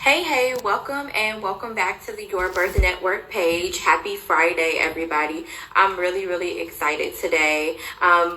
Hey, welcome and welcome back to the Your Birth Network page. Happy Friday, everybody. I'm really excited today.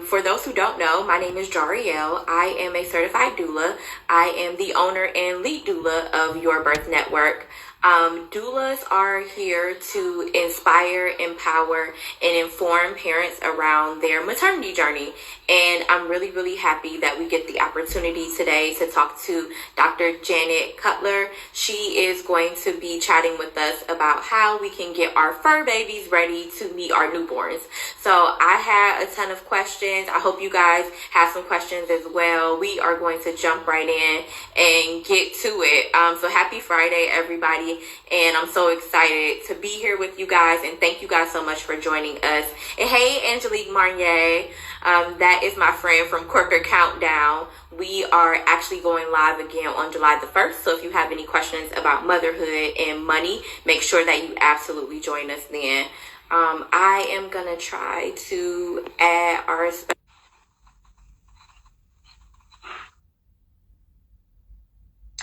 For those who don't know, my name is Jariel. I am a certified doula. I am the owner and lead doula of Your Birth Network. Doulas are here to inspire, empower, and inform parents around their maternity journey. And I'm really happy that we get the opportunity today to talk to Dr. Janet Cutler. She is going to be chatting with us about how we can get our fur babies ready to meet our newborns. So I had a ton of questions. I hope you guys have some questions as well. We are going to jump right in and get to it. So happy Friday, everybody. And I'm so excited to be here with you guys, and thank you guys so much for joining us. And hey, Angelique Marnier, that is my friend from Corporate Countdown. We are actually going live again on July the 1st, so if you have any questions about motherhood and money, make sure that you absolutely join us then. I am going to try to add our...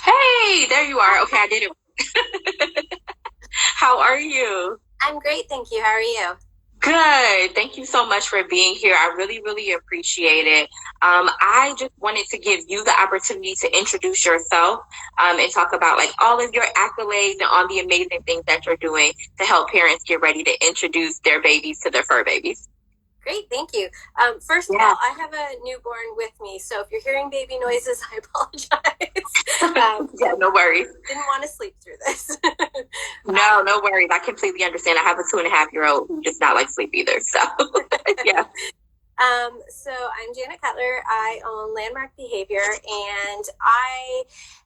Hey, there you are. Okay, I did it. How are you? I'm great, thank you. How are you? Good. Thank you so much for being here. I really appreciate it. I just wanted to give you the opportunity to introduce yourself and talk about like all of your accolades and all the amazing things that you're doing to help parents get ready to introduce their babies to their fur babies. Great, thank you. First of all, I have a newborn with me, so if you're hearing baby noises, I apologize. Yeah, no worries. Didn't want to sleep through this. No worries. I completely understand. I have a 2.5-year-old who does not like sleep either, so yeah. So I'm Janet Cutler. I own Landmark Behavior, and I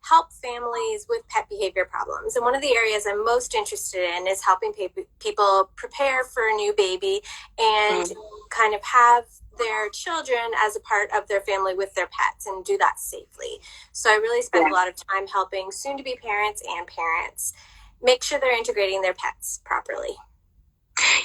help families with pet behavior problems. And one of the areas I'm most interested in is helping people prepare for a new baby and kind of have their children as a part of their family with their pets and do that safely. So I really spend a lot of time helping soon-to-be parents and parents make sure they're integrating their pets properly.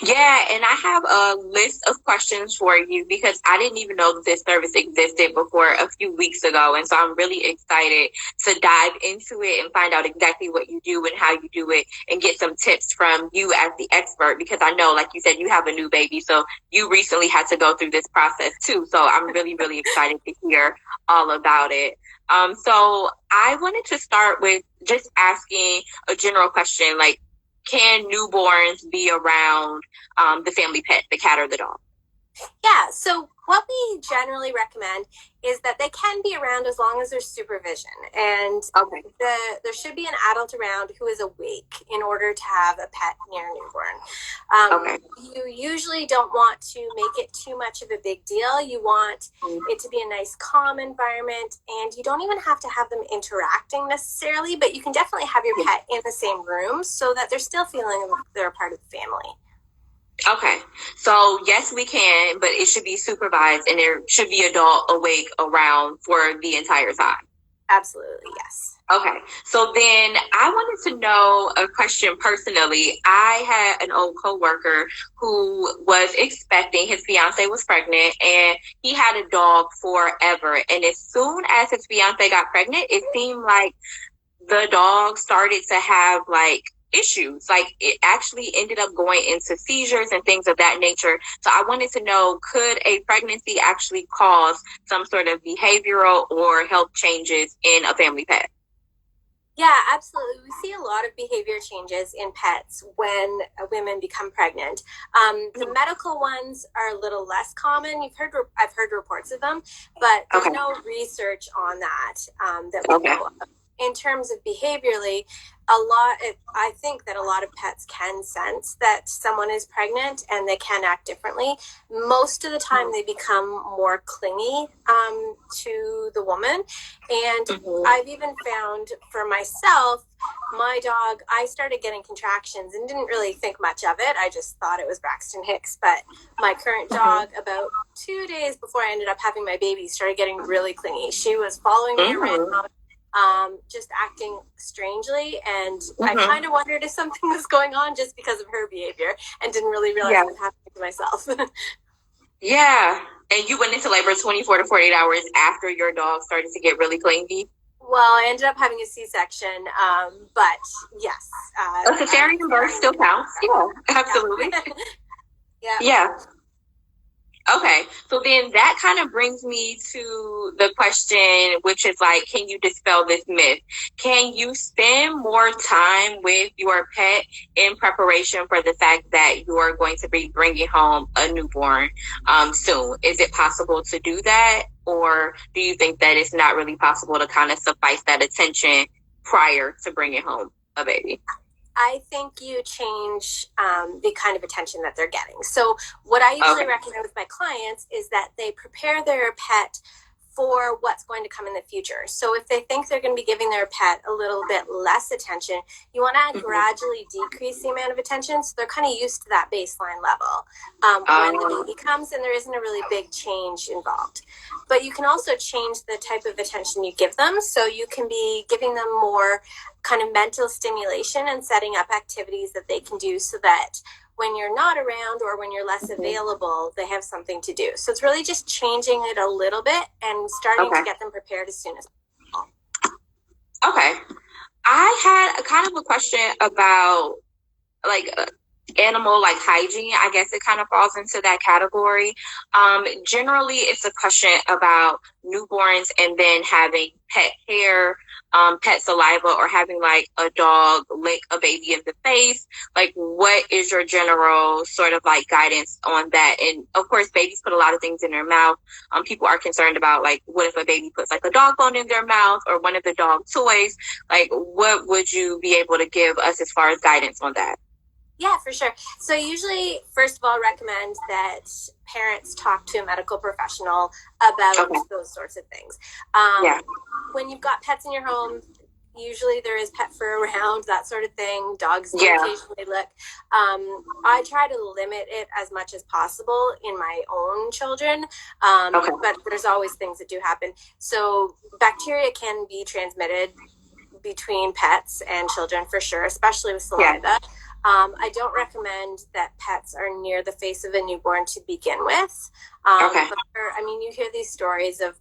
Yeah, and I have a list of questions for you because I didn't even know that this service existed before a few weeks ago. And so I'm really excited to dive into it and find out exactly what you do and how you do it and get some tips from you as the expert, because I know, like you said, you have a new baby, so you recently had to go through this process too. So I'm really excited to hear all about it. So I wanted to start with just asking a general question, like, can newborns be around the family pet, the cat or the dog? Yeah, so what we generally recommend is that they can be around as long as there's supervision. And there should be an adult around who is awake in order to have a pet near a newborn. You usually don't want to make it too much of a big deal. You want it to be a nice, calm environment, and you don't even have to have them interacting necessarily, but you can definitely have your pet in the same room so that they're still feeling like they're a part of the family. Okay, so yes, we can, but it should be supervised and there should be adult awake around for the entire time. Absolutely, yes. Okay, so then I wanted to know a question personally. I had an old coworker who was expecting, his fiance was pregnant, and he had a dog forever. And as soon as his fiance got pregnant, it seemed like the dog started to have like issues. Like it actually ended up going into seizures and things of that nature. So I wanted to know, could a pregnancy actually cause some sort of behavioral or health changes in a family pet? Yeah, absolutely. We see a lot of behavior changes in pets when women become pregnant. The medical ones are a little less common. I've heard reports of them, but there's no research on that that we know of. In terms of behaviorally, I think that a lot of pets can sense that someone is pregnant and they can act differently. Most of the time they become more clingy to the woman. And I've even found for myself, my dog, I started getting contractions and didn't really think much of it. I just thought it was Braxton Hicks. But my current dog, about 2 days before I ended up having my baby, started getting really clingy. She was following me around, just acting strangely, and I kind of wondered if something was going on just because of her behavior and didn't really realize what was happening to myself. Yeah. And you went into labor 24 to 48 hours after your dog started to get really clingy? Well, I ended up having a C-section, but yes. A cesarean birth still counts. Yeah, absolutely. Yeah. Yeah. Okay, so then that kind of brings me to the question, which is like, can you dispel this myth? Can you spend more time with your pet in preparation for the fact that you are going to be bringing home a newborn soon? Is it possible to do that? Or do you think that it's not really possible to kind of suffice that attention prior to bringing home a baby? I think you change the kind of attention that they're getting. So what I usually recommend with my clients is that they prepare their pet for what's going to come in the future. So if they think they're going to be giving their pet a little bit less attention, you want to gradually decrease the amount of attention so they're kind of used to that baseline level when the baby comes and there isn't a really big change involved. But you can also change the type of attention you give them. So you can be giving them more kind of mental stimulation and setting up activities that they can do so that when you're not around or when you're less available, they have something to do. So it's really just changing it a little bit and starting to get them prepared as soon as possible. Okay. I had a kind of a question about like animal like hygiene. I guess it kind of falls into that category. Generally, it's a question about newborns and then having pet hair, pet saliva, or having like a dog lick a baby in the face. Like, what is your general sort of like guidance on that? And of course, babies put a lot of things in their mouth. People are concerned about like, what if a baby puts like a dog bone in their mouth or one of the dog toys? Like, what would you be able to give us as far as guidance on that? Yeah, for sure. So usually, first of all, recommend that parents talk to a medical professional about those sorts of things. When you've got pets in your home, usually there is pet fur around, that sort of thing. Dogs do occasionally lick. I try to limit it as much as possible in my own children, but there's always things that do happen. So bacteria can be transmitted between pets and children for sure, especially with saliva. I don't recommend that pets are near the face of a newborn to begin with. But you hear these stories of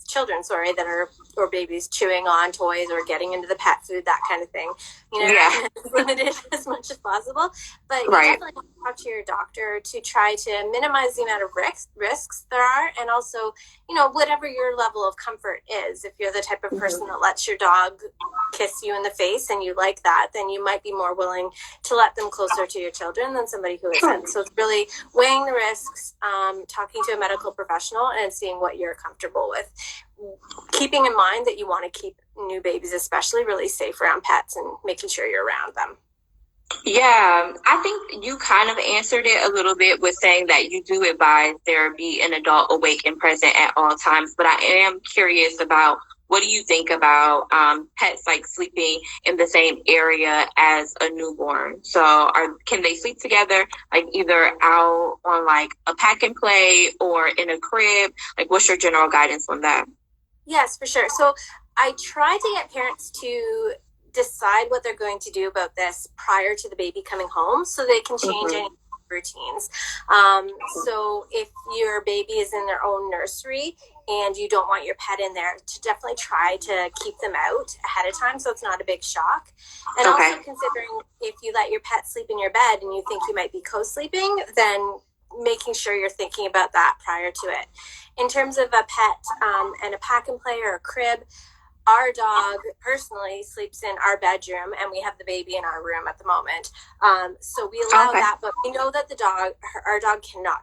children, that are, or babies chewing on toys or getting into the pet food, that kind of thing. Limit it as much as possible. But you definitely want to talk to your doctor to try to minimize the amount of risks there are, and also, whatever your level of comfort is. If you're the type of person that lets your dog kiss you in the face and you like that, then you might be more willing to let them closer to your children than somebody who isn't. So it's really weighing the risks, talking to a medical professional and seeing what you're comfortable with. Keeping in mind that you want to keep new babies especially really safe around pets and making sure you're around them. Yeah, I think you kind of answered it a little bit with saying that you do advise there be an adult awake and present at all times. But I am curious about, what do you think about pets like sleeping in the same area as a newborn? So can they sleep together, like either out on like a pack and play or in a crib? Like, what's your general guidance on that? Yes, for sure. So I try to get parents to decide what they're going to do about this prior to the baby coming home so they can change any routines. So if your baby is in their own nursery and you don't want your pet in there, to definitely try to keep them out ahead of time so it's not a big shock. And also considering if you let your pet sleep in your bed and you think you might be co-sleeping, then making sure you're thinking about that prior to it. In terms of a pet and a pack and play or a crib, our dog personally sleeps in our bedroom and we have the baby in our room at the moment. So we allow that, but we know that our dog cannot,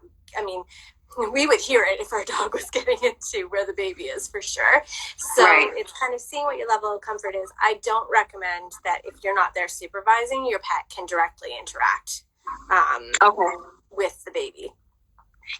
we would hear it if our dog was getting into where the baby is for sure. So it's kind of seeing what your level of comfort is. I don't recommend that if you're not there supervising, your pet can directly interact with the baby.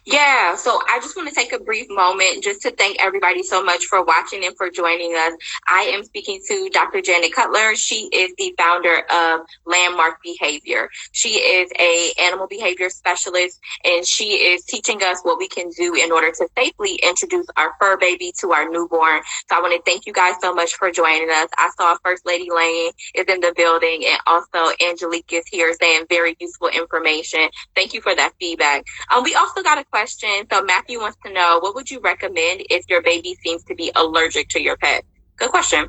Yeah, so I just want to take a brief moment just to thank everybody so much for watching and for joining us. I am speaking to Dr. Janet Cutler. She is the founder of Landmark Behavior. She is a animal behavior specialist, and she is teaching us what we can do in order to safely introduce our fur baby to our newborn. So I want to thank you guys so much for joining us. I saw First Lady Lane is in the building, and also Angelique is here saying very useful information. Thank you for that feedback. We also got a question. So Matthew wants to know, what would you recommend if your baby seems to be allergic to your pet? good question.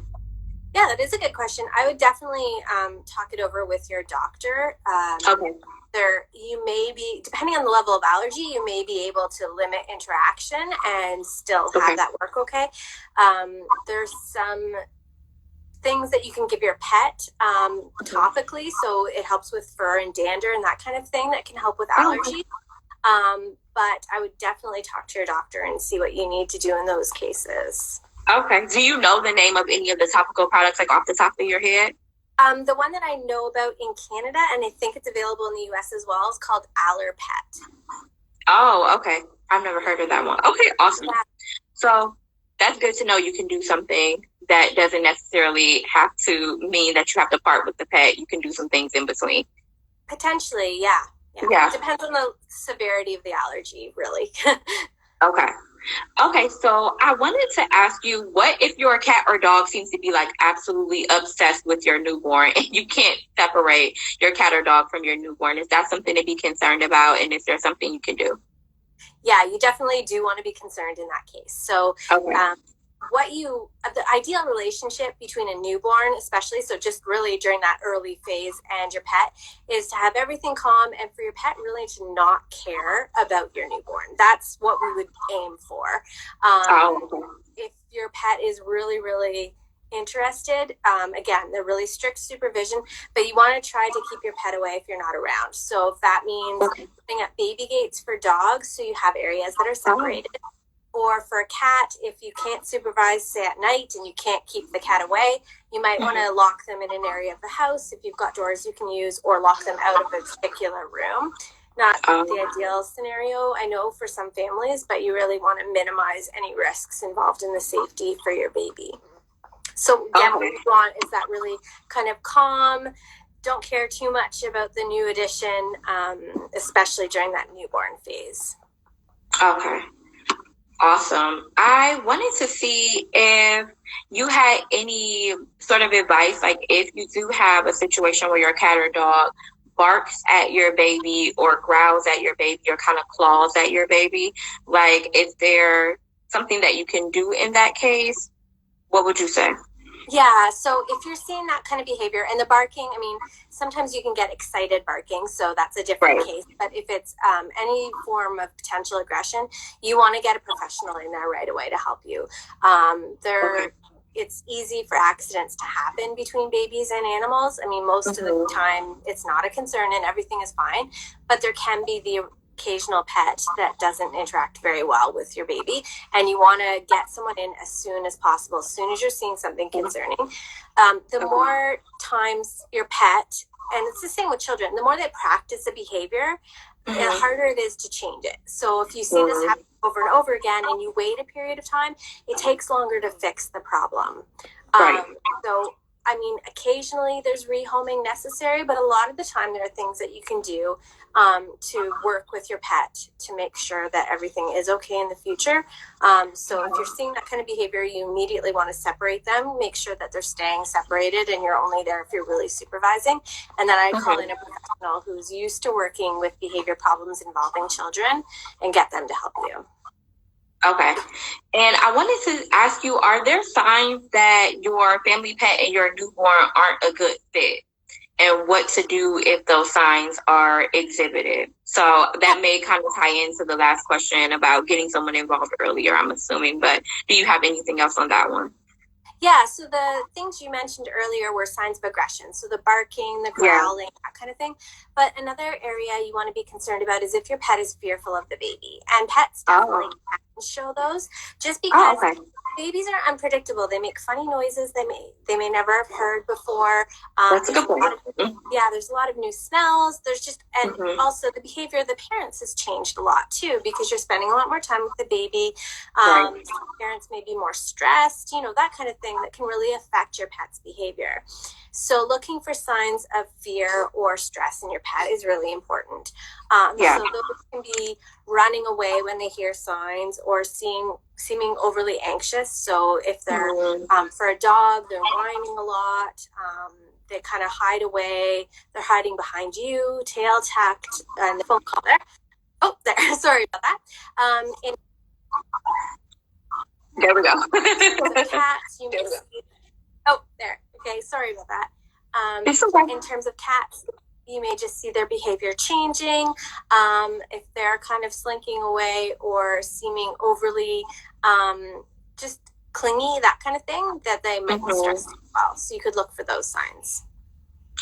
Yeah, that is a good question. I would definitely talk it over with your doctor. Okay. You may be, depending on the level of allergy, you may be able to limit interaction and still have that work okay. There's some things that you can give your pet topically, so it helps with fur and dander and that kind of thing that can help with allergies. But I would definitely talk to your doctor and see what you need to do in those cases. Okay. Do you know the name of any of the topical products, like off the top of your head? The one that I know about in Canada, and I think it's available in the US as well, is called Allerpet. Oh, okay. I've never heard of that one. Okay, awesome. Yeah. So that's good to know you can do something that doesn't necessarily have to mean that you have to part with the pet. You can do some things in between. Potentially, yeah. It depends on the severity of the allergy, really. Okay. Okay, so I wanted to ask you, what if your cat or dog seems to be like absolutely obsessed with your newborn and you can't separate your cat or dog from your newborn? Is that something to be concerned about? And is there something you can do? Yeah, you definitely do want to be concerned in that case. So the ideal relationship between a newborn, especially, so just really during that early phase, and your pet, is to have everything calm and for your pet really to not care about your newborn. That's what we would aim for. If your pet is really, really interested, again, they're really strict supervision, but you want to try to keep your pet away if you're not around. So if that means putting up baby gates for dogs so you have areas that are separated, or for a cat, if you can't supervise, say at night, and you can't keep the cat away, you might want to lock them in an area of the house if you've got doors you can use, or lock them out of a particular room. Not the ideal scenario, I know, for some families, but you really want to minimize any risks involved in the safety for your baby. So again, what you want is that really kind of calm, don't care too much about the new addition, especially during that newborn phase. Okay. Awesome. I wanted to see if you had any sort of advice, like if you do have a situation where your cat or dog barks at your baby or growls at your baby or kind of claws at your baby, like, is there something that you can do in that case? What would you say? Yeah, so if you're seeing that kind of behavior, and the barking, I mean, sometimes you can get excited barking, so that's a different case. But if it's any form of potential aggression, you want to get a professional in there right away to help you. It's easy for accidents to happen between babies and animals. I mean, most of the time it's not a concern and everything is fine, but there can be the occasional pet that doesn't interact very well with your baby, and you want to get someone in as soon as possible, as soon as you're seeing something concerning. The more times your pet, and it's the same with children, the more they practice a behavior, the harder it is to change it. So if you see this happen over and over again and you wait a period of time, it takes longer to fix the problem. So I mean, occasionally there's rehoming necessary, but a lot of the time there are things that you can do to work with your pet to make sure that everything is okay in the future. So if you're seeing that kind of behavior, you immediately want to separate them, make sure that they're staying separated, and you're only there if you're really supervising. And then I call in a professional who's used to working with behavior problems involving children and get them to help you. Okay. And I wanted to ask you, are there signs that your family pet and your newborn aren't a good fit? And what to do if those signs are exhibited? So that may kind of tie into the last question about getting someone involved earlier, I'm assuming. But do you have anything else on that one? Yeah, so the things you mentioned earlier were signs of aggression. So the barking, the growling, that kind of thing. But another area you want to be concerned about is if your pet is fearful of the baby. And pets definitely can show those, just because babies are unpredictable. They make funny noises they may never have heard before. That's a good point. There's a lot of new smells. There's just, and also the behavior of the parents has changed a lot too, because you're spending a lot more time with the baby. Parents may be more stressed, that kind of thing that can really affect your pet's behavior. So looking for signs of fear or stress in your pet is really important. So those can be running away when they hear signs, or seeming overly anxious. So if they're, for a dog, they're whining a lot, they kind of hide away, they're hiding behind you, tail tucked, and the phone call there. Oh, there, sorry about that. There we go. So cats, you may see. Oh, there. Okay, sorry about that. It's okay. In terms of cats, you may just see their behavior changing. If they're kind of slinking away or seeming overly just clingy, that kind of thing, that they might be stressed as well. So you could look for those signs.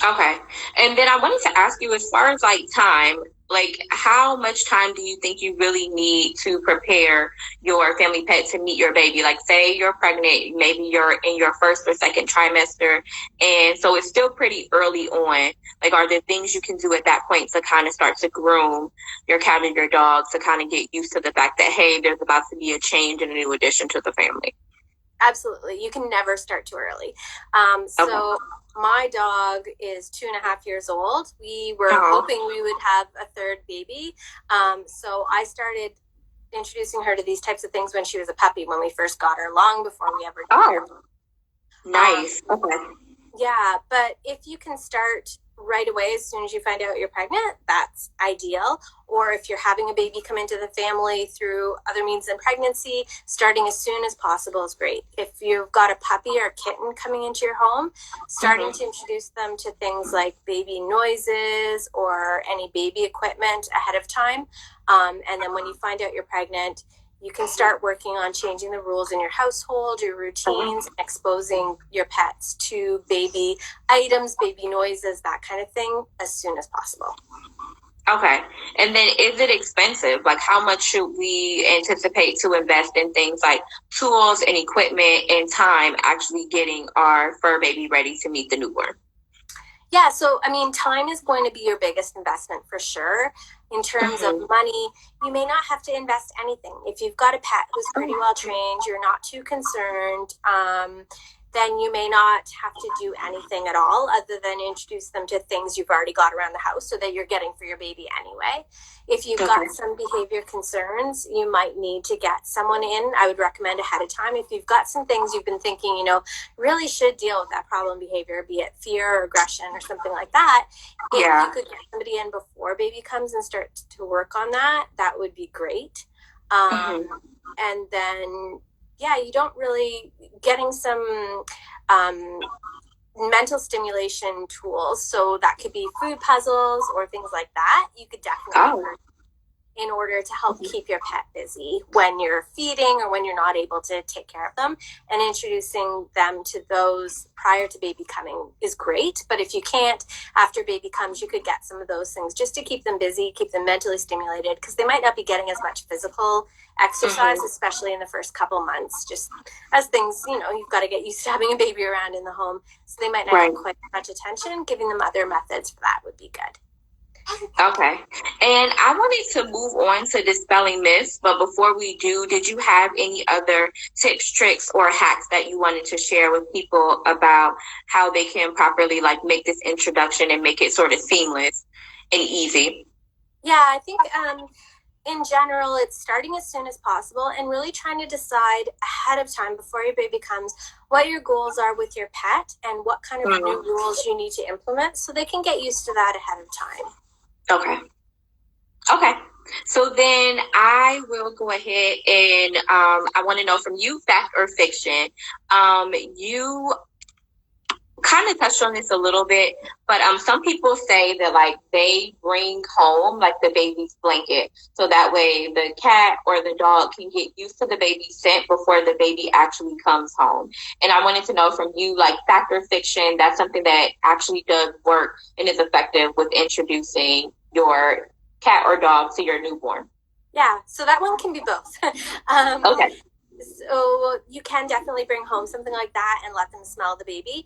Okay. And then I wanted to ask you, as far as like time, like how much time do you think you really need to prepare your family pet to meet your baby? Like say you're pregnant, maybe you're in your first or second trimester. And so it's still pretty early on. Like, are there things you can do at that point to kind of start to groom your cat and your dog to kind of get used to the fact that, hey, there's about to be a change and a new addition to the family? Absolutely. You can never start too early. So my dog is 2.5 years old. We were hoping we would have a third baby. So I started introducing her to these types of things when she was a puppy, when we first got her, long before we ever did her. Nice. Okay. Yeah, but if you can start right away as soon as you find out you're pregnant, that's ideal. Or if you're having a baby come into the family through other means than pregnancy, starting as soon as possible is great. If you've got a puppy or a kitten coming into your home, starting to introduce them to things like baby noises or any baby equipment ahead of time. And then when you find out you're pregnant, you can start working on changing the rules in your household, your routines, exposing your pets to baby items, baby noises, that kind of thing, as soon as possible. Okay. And then is it expensive? Like how much should we anticipate to invest in things like tools and equipment and time actually getting our fur baby ready to meet the newborn? Yeah, so I mean, time is going to be your biggest investment for sure. In terms of money, you may not have to invest anything. If you've got a pet who's pretty well trained, you're not too concerned, then you may not have to do anything at all other than introduce them to things you've already got around the house so that you're getting for your baby anyway. If you've got some behavior concerns, you might need to get someone in. I would recommend ahead of time. If you've got some things you've been thinking, really should deal with that problem behavior, be it fear or aggression or something like that, if you could get somebody in before baby comes and start to work on that, that would be great. And then you don't really getting some mental stimulation tools. So that could be food puzzles or things like that. You could definitely in order to help keep your pet busy when you're feeding or when you're not able to take care of them, and introducing them to those prior to baby coming is great. But if you can't, after baby comes, you could get some of those things just to keep them busy, keep them mentally stimulated, because they might not be getting as much physical exercise, especially in the first couple months, just as things, you've got to get used to having a baby around in the home. So they might not get quite much attention. Giving them other methods for that would be good. Okay. And I wanted to move on to dispelling myths, but before we do, did you have any other tips, tricks, or hacks that you wanted to share with people about how they can properly make this introduction and make it sort of seamless and easy? Yeah, I think in general, it's starting as soon as possible and really trying to decide ahead of time before your baby comes what your goals are with your pet and what kind of new rules you need to implement so they can get used to that ahead of time. Okay. So then I will go ahead and I want to know from you, fact or fiction. You kind of touched on this a little bit, but some people say that they bring home the baby's blanket, so that way the cat or the dog can get used to the baby's scent before the baby actually comes home. And I wanted to know from you, fact or fiction, that's something that actually does work and is effective with introducing your cat or dog to your newborn. Yeah, so that one can be both. Okay. So you can definitely bring home something like that and let them smell the baby.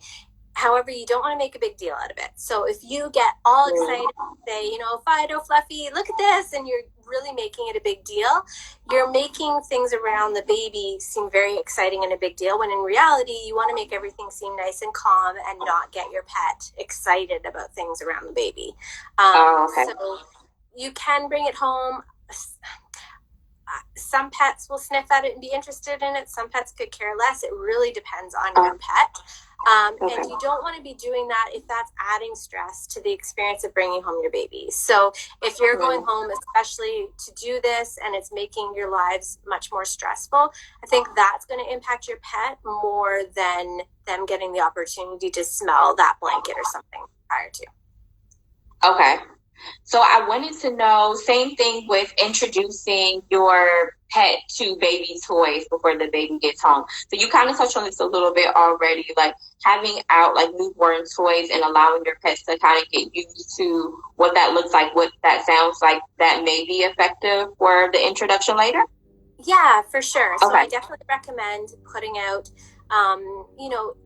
However, you don't want to make a big deal out of it. So if you get all excited and say, Fido, Fluffy, look at this, and you're really making it a big deal, you're making things around the baby seem very exciting and a big deal, when in reality, you want to make everything seem nice and calm and not get your pet excited about things around the baby. So you can bring it home. some pets will sniff at it and be interested in it. Some pets could care less. It really depends on your pet. And you don't want to be doing that if that's adding stress to the experience of bringing home your baby. So if you're going home, especially to do this, and it's making your lives much more stressful, I think that's going to impact your pet more than them getting the opportunity to smell that blanket or something prior to. Okay. So I wanted to know, same thing with introducing your pet to baby toys before the baby gets home. So you kind of touched on this a little bit already, like having out like newborn toys and allowing your pets to kind of get used to what that looks like, what that sounds like, that may be effective for the introduction later. Yeah, for sure. So I definitely recommend putting out,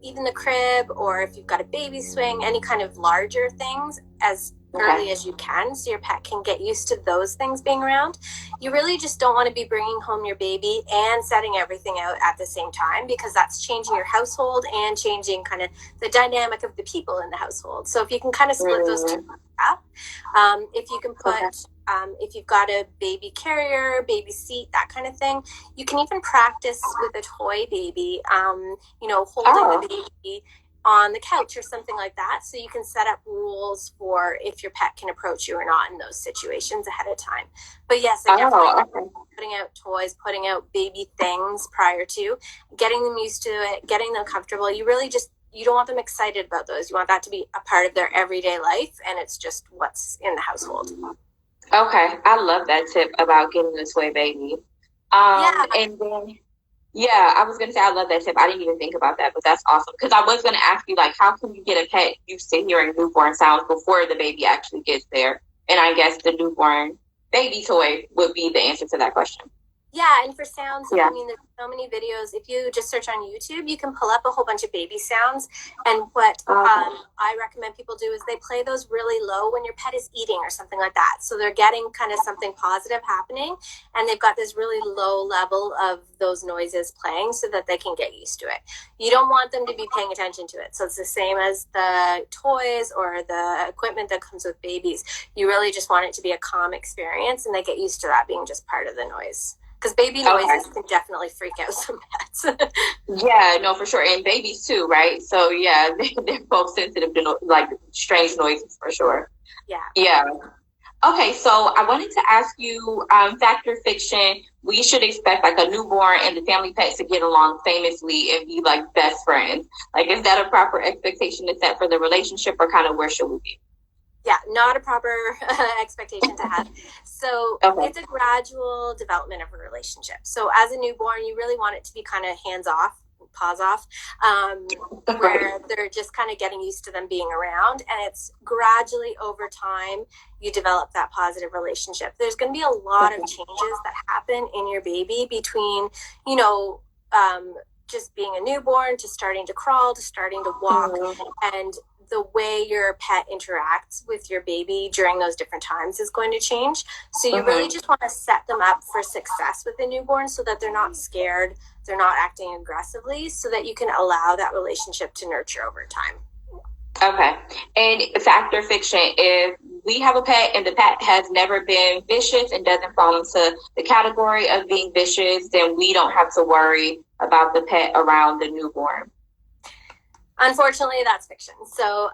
even the crib, or if you've got a baby swing, any kind of larger things as early as you can, so your pet can get used to those things being around. You really just don't want to be bringing home your baby and setting everything out at the same time, because that's changing your household and changing kind of the dynamic of the people in the household. So if you can kind of split those two up, if you can put if you've got a baby carrier, baby seat, that kind of thing, you can even practice with a toy baby, holding the baby on the couch or something like that. So you can set up rules for if your pet can approach you or not in those situations ahead of time. But yes, I definitely recommend putting out toys, putting out baby things prior to, getting them used to it, getting them comfortable. You don't want them excited about those. You want that to be a part of their everyday life, and it's just what's in the household. Okay, I love that tip about getting a toy baby. And then, I was going to say I love that tip. I didn't even think about that, but that's awesome. Because I was going to ask you, like, how can you get a pet used to hearing newborn sounds before the baby actually gets there? And I guess the newborn baby toy would be the answer to that question. Yeah, and for sounds, I mean, there's so many videos. If you just search on YouTube, you can pull up a whole bunch of baby sounds. And what I recommend people do is they play those really low when your pet is eating or something like that. So they're getting kind of something positive happening, and they've got this really low level of those noises playing so that they can get used to it. You don't want them to be paying attention to it. So it's the same as the toys or the equipment that comes with babies. You really just want it to be a calm experience, and they get used to that being just part of the noise. Because baby noises can definitely freak out some pets. Yeah, no, for sure. And babies too, right? So yeah, they're both sensitive to like strange noises for sure. Yeah. Okay, so I wanted to ask you, fact or fiction, we should expect like a newborn and the family pets to get along famously and be like best friends. Like, is that a proper expectation to set for the relationship, or kind of where should we be? Yeah, not a proper expectation to have. So it's a gradual development of a relationship. So as a newborn, you really want it to be kind of hands off, paws off, where they're just kind of getting used to them being around. And it's gradually over time, you develop that positive relationship. There's going to be a lot of changes that happen in your baby between, just being a newborn to starting to crawl, to starting to walk, and the way your pet interacts with your baby during those different times is going to change. So you really just want to set them up for success with a newborn so that they're not scared, they're not acting aggressively, so that you can allow that relationship to nurture over time. Okay. And fact or fiction, if we have a pet and the pet has never been vicious and doesn't fall into the category of being vicious, then we don't have to worry about the pet around the newborn. Unfortunately, that's fiction. So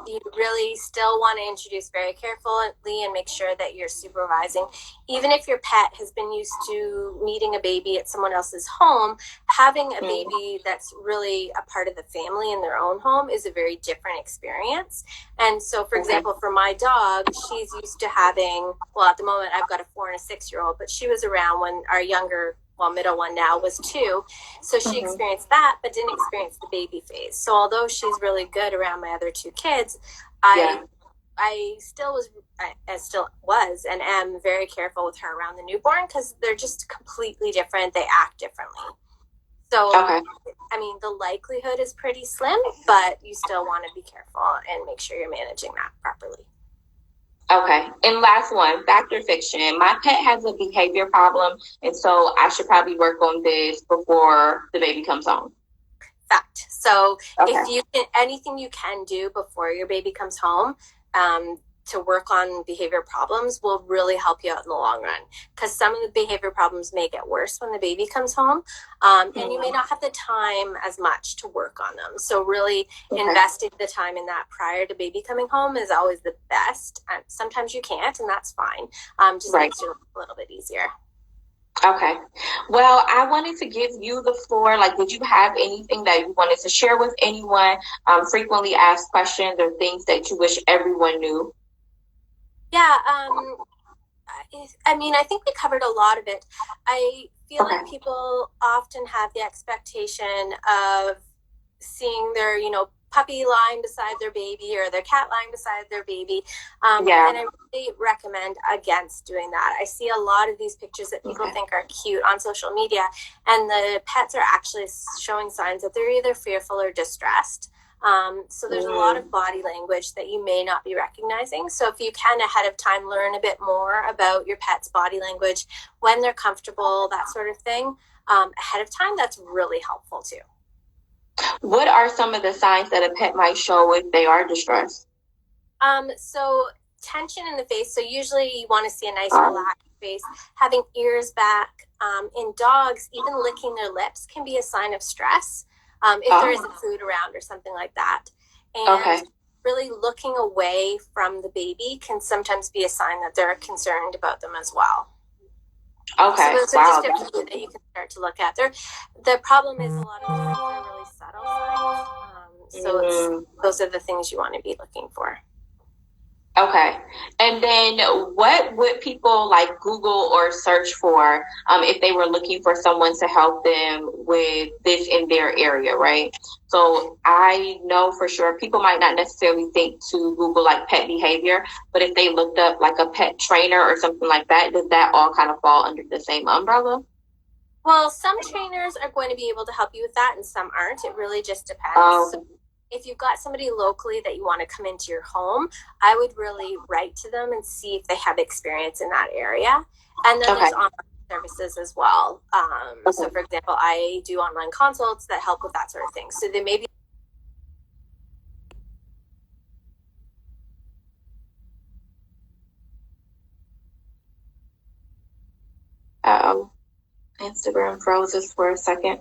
you really still want to introduce very carefully and make sure that you're supervising. Even if your pet has been used to meeting a baby at someone else's home, having a baby that's really a part of the family in their own home is a very different experience. And so, for example, for my dog, she's used to having, at the moment I've got a 4 and a 6-year-old, but she was around when our middle one now was 2. So she experienced that, but didn't experience the baby phase. So although she's really good around my other 2 kids, I still was and am very careful with her around the newborn, because they're just completely different. They act differently. So, I mean, the likelihood is pretty slim, but you still want to be careful and make sure you're managing that properly. Okay. And last one, fact or fiction. My pet has a behavior problem, and so I should probably work on this before the baby comes home. Fact. So if you can, anything you can do before your baby comes home to work on behavior problems will really help you out in the long run, because some of the behavior problems may get worse when the baby comes home, and you may not have the time as much to work on them. So really investing the time in that prior to baby coming home is always the best. Sometimes you can't, and that's fine. Just makes it a little bit easier. Okay. Well, I wanted to give you the floor. Like, did you have anything that you wanted to share with anyone? Frequently asked questions or things that you wish everyone knew? Yeah. I mean, I think we covered a lot of it. I feel like people often have the expectation of seeing their, puppy lying beside their baby or their cat lying beside their baby. And I really recommend against doing that. I see a lot of these pictures that people think are cute on social media, and the pets are actually showing signs that they're either fearful or distressed. So there's a lot of body language that you may not be recognizing. So if you can ahead of time learn a bit more about your pet's body language, when they're comfortable, that sort of thing, ahead of time, that's really helpful too. What are some of the signs that a pet might show if they are distressed? So tension in the face. So usually you want to see a nice relaxed face, having ears back. In dogs, even licking their lips can be a sign of stress. If there isn't food around or something like that. And really looking away from the baby can sometimes be a sign that they're concerned about them as well. Okay. So those are just different things that you can start to look at. The problem is a lot of times they're really subtle signs. So those are the things you want to be looking for. Okay. And then what would people like Google or search for if they were looking for someone to help them with this in their area, right? So I know for sure people might not necessarily think to Google like pet behavior, but if they looked up like a pet trainer or something like that, does that all kind of fall under the same umbrella? Well, some trainers are going to be able to help you with that and some aren't. It really just depends. So if you've got somebody locally that you want to come into your home, I would really write to them and see if they have experience in that area. And then there's online services as well. So, for example, I do online consults that help with that sort of thing. So they may be. Instagram froze us for a second.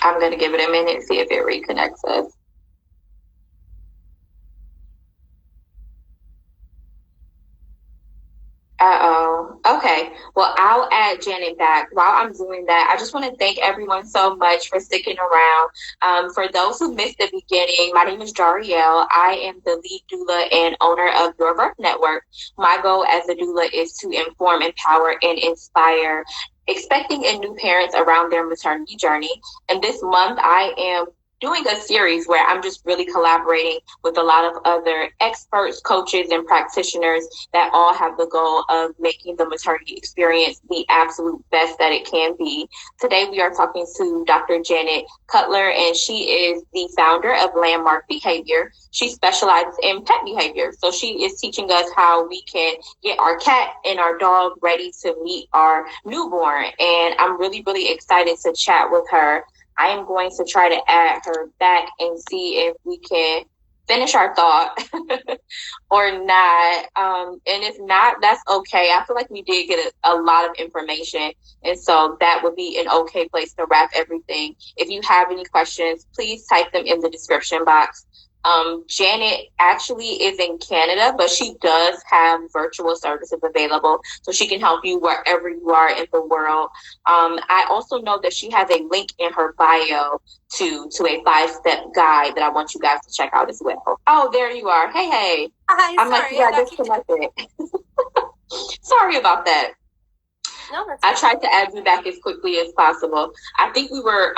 I'm going to give it a minute, see if it reconnects us. Okay. Well, I'll add Janet back. While I'm doing that, I just want to thank everyone so much for sticking around. For those who missed the beginning, my name is Jariel. I am the lead doula and owner of Your Birth Network. My goal as a doula is to inform, empower, and inspire expecting and new parents around their maternity journey. And this month, I am doing a series where I'm just really collaborating with a lot of other experts, coaches, and practitioners that all have the goal of making the maternity experience the absolute best that it can be. Today, we are talking to Dr. Janet Cutler, and she is the founder of Landmark Behavior. She specializes in pet behavior. So she is teaching us how we can get our cat and our dog ready to meet our newborn. And I'm really, really excited to chat with her. I am going to try to add her back and see if we can finish our thought or not. And if not, that's okay. I feel like we did get a lot of information. And so that would be an okay place to wrap everything. If you have any questions, please type them in the description box. Janet actually is in Canada, but she does have virtual services available, so she can help you wherever you are in the world. I also know that she has a link in her bio to a 5-step guide that I want you guys to check out as well. Oh, there you are. Hey. Hi, I'm like, you got disconnected. Sorry about that. No, I tried to add you back as quickly as possible. I think we were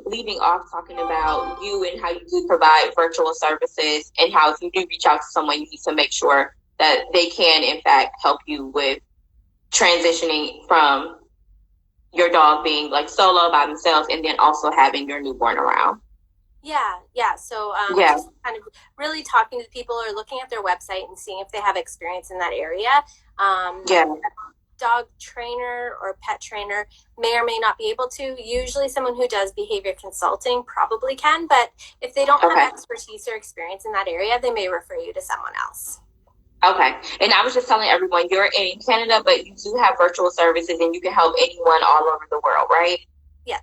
leaving off talking about you and how you do provide virtual services and how if you do reach out to someone, you need to make sure that they can, in fact, help you with transitioning from your dog being like solo by themselves and then also having your newborn around. Yeah. So just kind of really talking to people or looking at their website and seeing if they have experience in that area. dog trainer or pet trainer may or may not be able to. Usually someone who does behavior consulting probably can, but if they don't have expertise or experience in that area, they may refer you to someone else. Okay. And I was just telling everyone, you're in Canada, but you do have virtual services and you can help anyone all over the world, right? Yeah.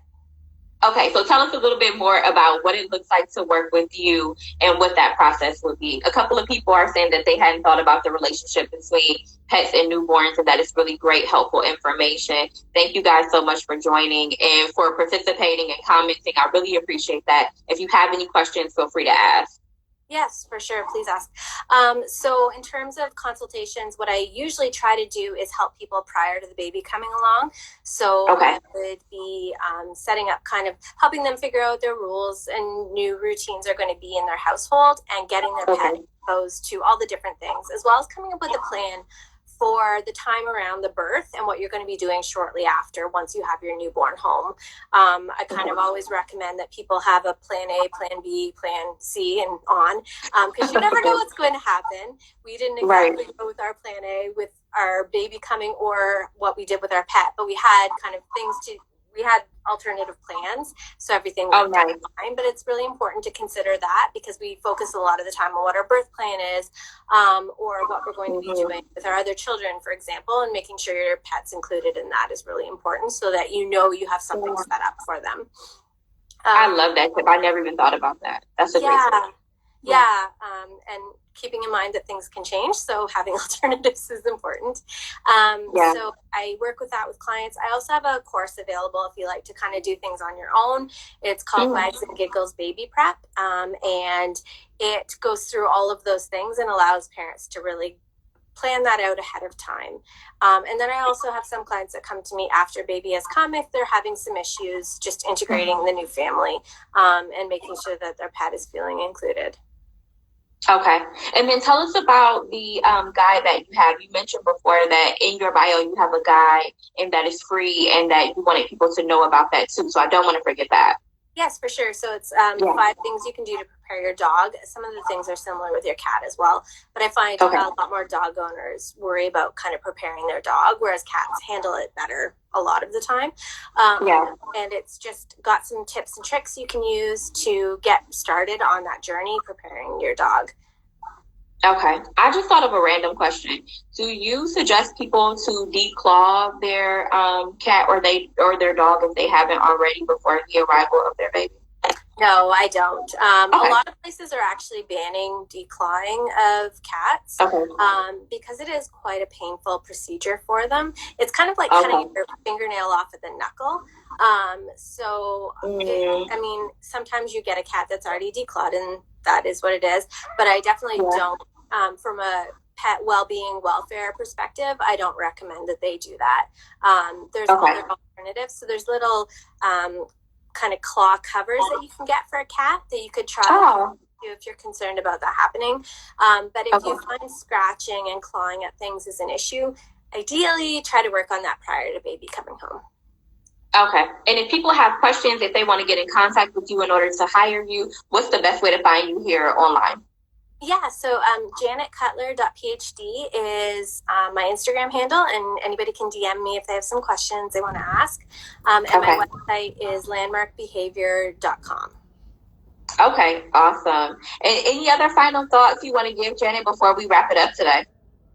Okay. So tell us a little bit more about what it looks like to work with you and what that process would be. A couple of people are saying that they hadn't thought about the relationship between pets and newborns, and that is really great, helpful information. Thank you guys so much for joining and for participating and commenting. I really appreciate that. If you have any questions, feel free to ask. Yes, for sure. Please ask. So in terms of consultations, what I usually try to do is help people prior to the baby coming along. So I would be setting up, kind of helping them figure out their rules and new routines are going to be in their household, and getting their pet exposed to all the different things, as well as coming up with a plan for the time around the birth and what you're going to be doing shortly after, once you have your newborn home. I kind of always recommend that people have a plan A, plan B, plan C, and on, because you never know what's going to happen. We didn't exactly go with our plan A with our baby coming or what we did with our pet, but we had kind of we had alternative plans, so everything was fine. But it's really important to consider that, because we focus a lot of the time on what our birth plan is, or what we're going to be doing with our other children, for example, and making sure your pet's included in that is really important, so that you have something set up for them. I love that tip. I never even thought about that. That's a great tip. Yeah, and keeping in mind that things can change, so having alternatives is important. So I work with that with clients. I also have a course available if you like to kind of do things on your own. It's called Wags and Giggles Baby Prep, and it goes through all of those things and allows parents to really plan that out ahead of time. And then I also have some clients that come to me after baby has come, if they're having some issues, just integrating the new family, and making sure that their pet is feeling included. Okay. And then tell us about the guide that you have. You mentioned before that in your bio you have a guide, and that is free, and that you wanted people to know about that too. So I don't want to forget that. Yes, for sure. So it's 5 things you can do to prepare your dog. Some of the things are similar with your cat as well. But I find a lot more dog owners worry about kind of preparing their dog, whereas cats handle it better a lot of the time. And it's just got some tips and tricks you can use to get started on that journey preparing your dog. Okay. I just thought of a random question. Do you suggest people to declaw their cat or their dog if they haven't already before the arrival of their baby? No, I don't. A lot of places are actually banning declawing of cats because it is quite a painful procedure for them. It's kind of like cutting your fingernail off at the knuckle. I mean, sometimes you get a cat that's already declawed, and that is what it is. But I definitely don't. From a pet well-being, welfare perspective, I don't recommend that they do that. There's other alternatives. So there's little kind of claw covers that you can get for a cat that you could try if you're concerned about that happening. But if you find scratching and clawing at things is an issue, ideally try to work on that prior to baby coming home. Okay. And if people have questions, if they want to get in contact with you in order to hire you, what's the best way to find you here online? Yeah, so janetcutler.phd is my Instagram handle, and anybody can DM me if they have some questions they want to ask. And my website is landmarkbehavior.com. Okay, awesome. And any other final thoughts you want to give, Janet, before we wrap it up today?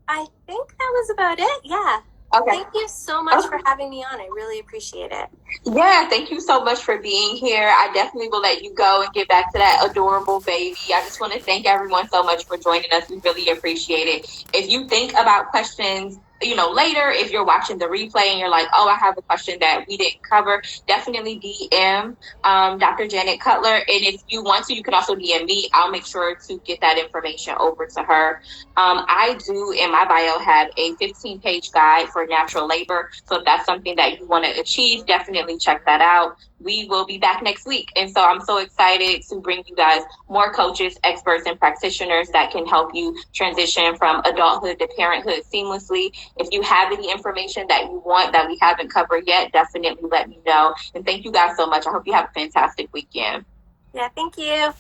I think that was about it, yeah. Okay. Thank you so much for having me on. I really appreciate it. Yeah, thank you so much for being here. I definitely will let you go and get back to that adorable baby. I just want to thank everyone so much for joining us. We really appreciate it. If you think about questions, later, if you're watching the replay and you're like, oh, I have a question that we didn't cover, definitely DM Dr. Janet Cutler. And if you want to, you can also DM me. I'll make sure to get that information over to her. I do, in my bio, have a 15-page guide for natural labor. So if that's something that you want to achieve, definitely check that out. We will be back next week. And so I'm so excited to bring you guys more coaches, experts, and practitioners that can help you transition from adulthood to parenthood seamlessly. If you have any information that you want that we haven't covered yet, definitely let me know. And thank you guys so much. I hope you have a fantastic weekend. Yeah, thank you.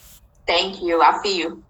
Thank you. I'll see you.